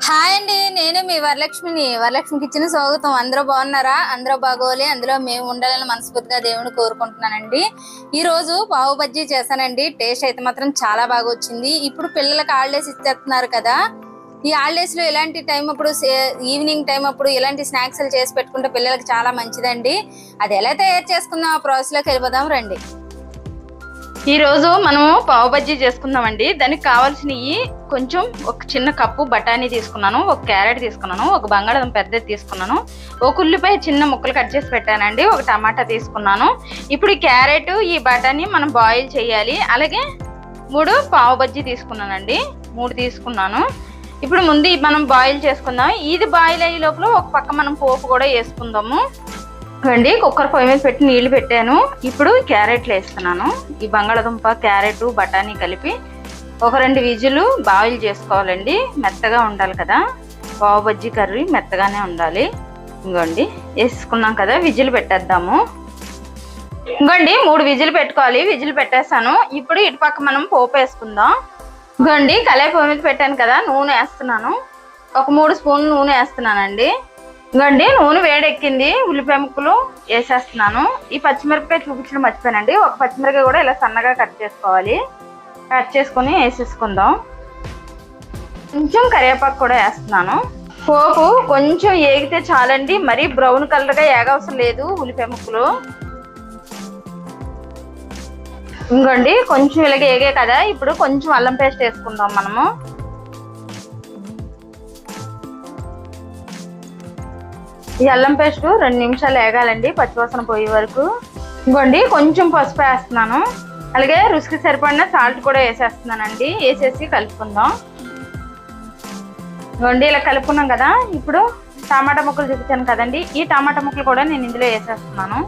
Hi అండి, నేను మీ వరలక్ష్మిని. Varalakshmi kitchen స్వాగతం. అందరూ బాగున్నారా? అందరూ బాగోవాలి, అందులో మేము ఉండాలని మనస్ఫూర్తిగా దేవుని కోరుకుంటున్నానండి. ఈ రోజు పావు బజ్జీ చేశానండి. టేస్ట్ అయితే మాత్రం చాలా బాగా వచ్చింది. ఇప్పుడు పిల్లలకి హాలిడేస్ ఇచ్చేస్తున్నారు కదా, ఈ హాలిడేస్ లో ఇలాంటి టైం అప్పుడు ఈవినింగ్ టైం అప్పుడు ఇలాంటి స్నాక్స్ చేసి పెట్టుకుంటే పిల్లలకి చాలా మంచిదండి. అది ఎలా తయారు చేసుకుందాం ఆ ప్రాసెస్ లోకి వెళ్ళిపోదాం రండి. ఈ రోజు మనము పావు బజ్జీ చేసుకుందామండి. దానికి కావాల్సినవి కొంచెం ఒక చిన్న కప్పు బఠానీ తీసుకున్నాను, ఒక క్యారెట్ తీసుకున్నాను, ఒక బంగాళాదుంప పెద్దది తీసుకున్నాను, ఒక ఉల్లిపాయ చిన్న ముక్కలు కట్ చేసి పెట్టానండి, ఒక టమాటా తీసుకున్నాను. ఇప్పుడు ఈ క్యారెట్ ఈ బఠానీ మనం బాయిల్ చేయాలి. అలాగే 3 పావు బజ్జీ తీసుకున్నానండి, 3 తీసుకున్నాను. ఇప్పుడు ముందు మనం బాయిల్ చేసుకుందాం. ఇది బాయిల్ అయ్యే లోపల ఒక పక్క మనం పోపు కూడా వేసుకుందాము అండి. కుక్కర్ పొయ్యి మీద పెట్టి నీళ్లు పెట్టాను. ఇప్పుడు క్యారెట్లు వేస్తున్నాను. ఈ బంగాళదుంప క్యారెట్ బఠానీ కలిపి ఒక 2 విజిలు బాయిల్ చేసుకోవాలండి. మెత్తగా ఉండాలి కదా, పావు బజ్జీ కర్రీ మెత్తగానే ఉండాలి. ఇంకోండి వేసుకున్నాం కదా, విజిల్ పెట్టేద్దాము. ఇంకోండి 3 విజిల్ పెట్టుకోవాలి. విజిల్ పెట్టేస్తాను. ఇప్పుడు ఇటు పక్క మనం పోపు వేసుకుందాం. ఇంకోండి కళాయి పొయ్యి మీద పెట్టాను కదా, నూనె వేస్తున్నాను. ఒక 3 స్పూన్లు నూనె వేస్తున్నానండి. ఇంకోండి నూనె వేడెక్కింది. ఉల్లిపాయ ముక్కలు వేసేస్తున్నాను. ఈ పచ్చిమిరపకాయ చూపించడం మర్చిపోయానండి. ఒక పచ్చిమిరపకాయ కూడా ఇలా సన్నగా కట్ చేసుకోవాలి. కట్ చేసుకుని వేసేసుకుందాం. కొంచెం కరివేపాకు కూడా వేస్తున్నాను. పోపు కొంచెం ఏగితే చాలండి, మరీ బ్రౌన్ కలర్గా ఏగవసరం లేదు ఉల్లిపాయ ముక్కలు. ఇంకోండి కొంచెం ఇలాగ ఏగే కదా, ఇప్పుడు కొంచెం అల్లం పేస్ట్ వేసుకుందాం మనము. ఈ అల్లం పేస్ట్ 2 నిమిషాలు వేగాలండి, పచ్చివాసన పోయే వరకు. ఇంకోండి కొంచెం పసుపు వేస్తున్నాను. అలాగే రుచికి సరిపడిన సాల్ట్ కూడా వేసేస్తున్నానండి. వేసేసి కలుపుకుందాం. ఇంకోండి ఇలా కలుపుకున్నాం కదా, ఇప్పుడు టమాటా ముక్కలు చూపించాను కదండి, ఈ టమాటా ముక్కలు కూడా నేను ఇందులో వేసేస్తున్నాను.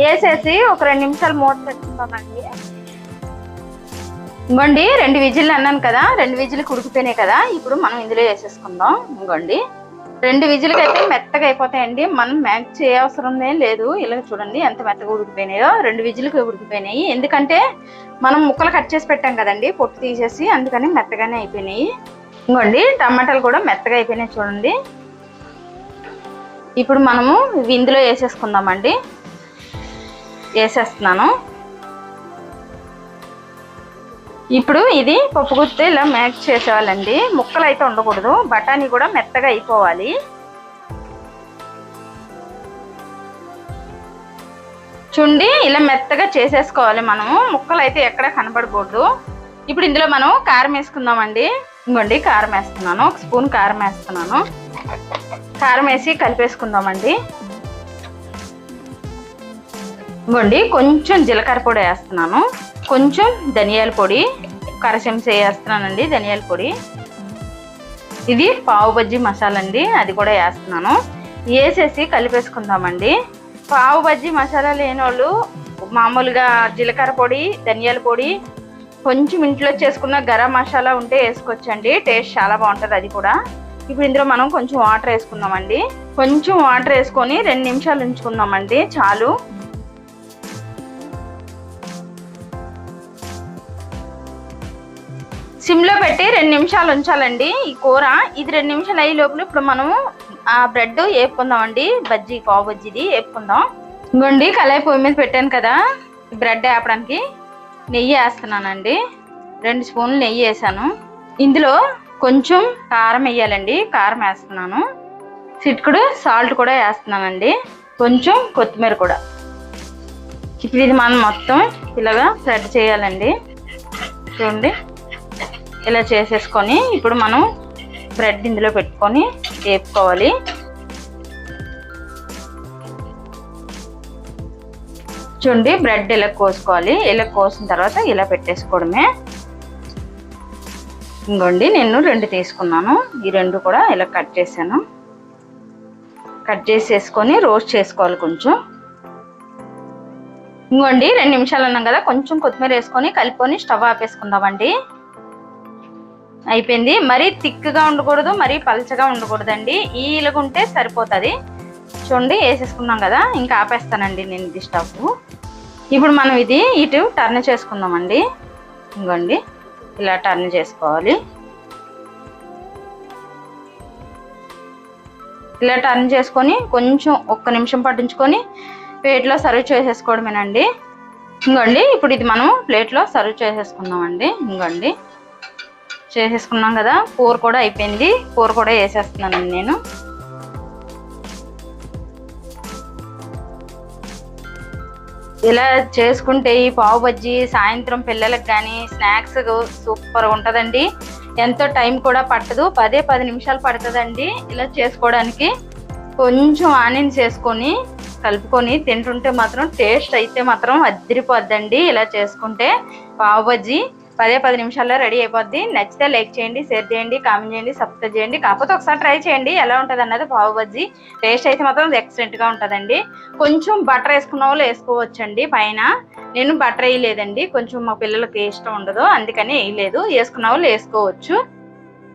వేసేసి ఒక 2 నిమిషాలు మూత పెట్టుకుందామండి. ఇంకోండి 2 విజిల్లు అన్నాను కదా, 2 విజిల్కి ఉడికిపోయినాయి కదా, ఇప్పుడు మనం ఇందులో వేసేసుకుందాం. ఇంకోండి 2 విజిల్కి అయితే మెత్తగా అయిపోతాయండి, మనం మ్యాక్ చేయవసరం లేదు. ఇలా చూడండి ఎంత మెత్తగా ఉడికిపోయినాయో. 2 విజిల్కి ఉడికిపోయినాయి, ఎందుకంటే మనం ముక్కలు కట్ చేసి పెట్టాం కదండి పొట్టు తీసేసి, అందుకని మెత్తగానే అయిపోయినాయి. ఇంకోండి టమాటాలు కూడా మెత్తగా అయిపోయినాయి చూడండి. ఇప్పుడు మనము ఇందులో వేసేసుకుందామండి. వేసేస్తున్నాను. ఇప్పుడు ఇది పప్పు గుత్తి ఇలా మ్యాష్ చేసేవాళ్ళండి, ముక్కలు అయితే ఉండకూడదు. బఠానీ కూడా మెత్తగా అయిపోవాలి. చూడండి ఇలా మెత్తగా చేసేసుకోవాలి మనము, ముక్కలు అయితే ఎక్కడ కనబడకూడదు. ఇప్పుడు ఇందులో మనం కారం వేసుకుందామండి. ఇంకోండి కారం వేస్తున్నాను, 1 స్పూన్ కారం వేస్తున్నాను. కారం వేసి కలిపేసుకుందామండి. ఇంకోండి కొంచెం జీలకర్ర పొడి వేస్తున్నాను, కొంచెం ధనియాల పొడి, 1/2 చెంచా వేస్తున్నానండి ధనియాల పొడి. ఇది పావు బజ్జీ మసాలా అండి, అది కూడా వేస్తున్నాను. వేసేసి కలిపేసుకుందామండి. పావు బజ్జీ మసాలా లేని వాళ్ళు మామూలుగా జీలకర్ర పొడి, ధనియాల పొడి, కొంచెం ఇంట్లో చేసుకున్న గరం మసాలా ఉంటే వేసుకోవచ్చండి, టేస్ట్ చాలా బాగుంటుంది అది కూడా. ఇప్పుడు ఇందులో మనం కొంచెం వాటర్ వేసుకుందామండి. కొంచెం వాటర్ వేసుకొని 2 నిమిషాలు ఉంచుకుందామండి, చాలు. సిమ్లో పెట్టి 2 నిమిషాలు ఉంచాలండి ఈ కూర. ఇది 2 నిమిషాలు అయ్యే లోపల ఇప్పుడు మనము ఆ బ్రెడ్ వేపుకుందామండి. బజ్జీ పావు బజ్జీది వేపుకుందాం. ఇంకోండి కళాయి పొయ్యి మీద పెట్టాను కదా, బ్రెడ్ వేపడానికి నెయ్యి వేస్తున్నానండి. 2 స్పూన్లు నెయ్యి వేసాను. ఇందులో కొంచెం కారం వేయాలండి, కారం వేస్తున్నాను. చిటికెడు సాల్ట్ కూడా వేస్తున్నానండి, కొంచెం కొత్తిమీర కూడా. ఇప్పుడు ఇది మనం మొత్తం ఇలాగా స్ప్రెడ్ చేయాలండి. చూడండి ఇలా చేసేసుకొని ఇప్పుడు మనం బ్రెడ్ ఇందులో పెట్టుకొని వేపుకోవాలి. చూడండి బ్రెడ్ ఇలా కోసుకోవాలి. ఇలా కోసిన తర్వాత ఇలా పెట్టేసుకోవడమే. ఇంకోండి నేను 2 తీసుకున్నాను, ఈ 2 కూడా ఇలా కట్ చేశాను. కట్ చేసేసుకొని రోస్ట్ చేసుకోవాలి కొంచెం. ఇంకోండి 2 నిమిషాలు అన్నాం కదా, కొంచెం కొత్తిమీర వేసుకొని కలుపుకొని స్టవ్ ఆపేసుకుందామండి. అయిపోయింది. మరీ థిక్గా ఉండకూడదు, మరీ పల్చగా ఉండకూడదండి, ఈలుగా ఉంటే సరిపోతుంది. చూడండి వేసేసుకున్నాం కదా, ఇంకా ఆపేస్తానండి నేను ఇది స్టవ్. ఇప్పుడు మనం ఇది ఇటు టర్న్ చేసుకుందామండి. ఇంకోండి ఇలా టర్న్ చేసుకోవాలి. ఇలా టర్న్ చేసుకొని కొంచెం 1 నిమిషం పట్టించుకొని ప్లేట్లో సర్వ్ చేసేసుకోవడమేనండి. ఇంకోండి ఇప్పుడు ఇది మనం ప్లేట్లో సర్వ్ చేసేసుకుందామండి. ఇంకోండి చేసేసుకున్నాం కదా, కూర కూడా అయిపోయింది. కూర కూడా వేసేస్తున్నానండి నేను. ఇలా చేసుకుంటే ఈ పావు బజ్జీ సాయంత్రం పిల్లలకు కానీ స్నాక్స్ సూపర్గా ఉంటుందండి. ఎంతో టైం కూడా పట్టదు, 10 నిమిషాలు పడుతుందండి ఇలా చేసుకోవడానికి. కొంచెం ఆనియన్స్ వేసుకొని కలుపుకొని తింటుంటే మాత్రం టేస్ట్ అయితే మాత్రం అదిరిపోద్దండి. ఇలా చేసుకుంటే పావు బజ్జీ 10 నిమిషాల్లో రెడీ అయిపోద్ది. నచ్చితే లైక్ చేయండి, షేర్ చేయండి, కామెంట్ చేయండి, సబ్స్క్రైబ్ చేయండి. కాకపోతే ఒకసారి ట్రై చేయండి ఎలా ఉంటుంది అన్నది. పావు బజ్జీ టేస్ట్ అయితే మాత్రం ఎక్సలెంట్గా ఉంటుందండి. కొంచెం బటర్ వేసుకున్న వాళ్ళు వేసుకోవచ్చండి పైన. నేను బటర్ వేయలేదండి, కొంచెం మా పిల్లలకి ఇష్టం ఉండదు అందుకని వేయలేదు. వేసుకున్న వాళ్ళు వేసుకోవచ్చు.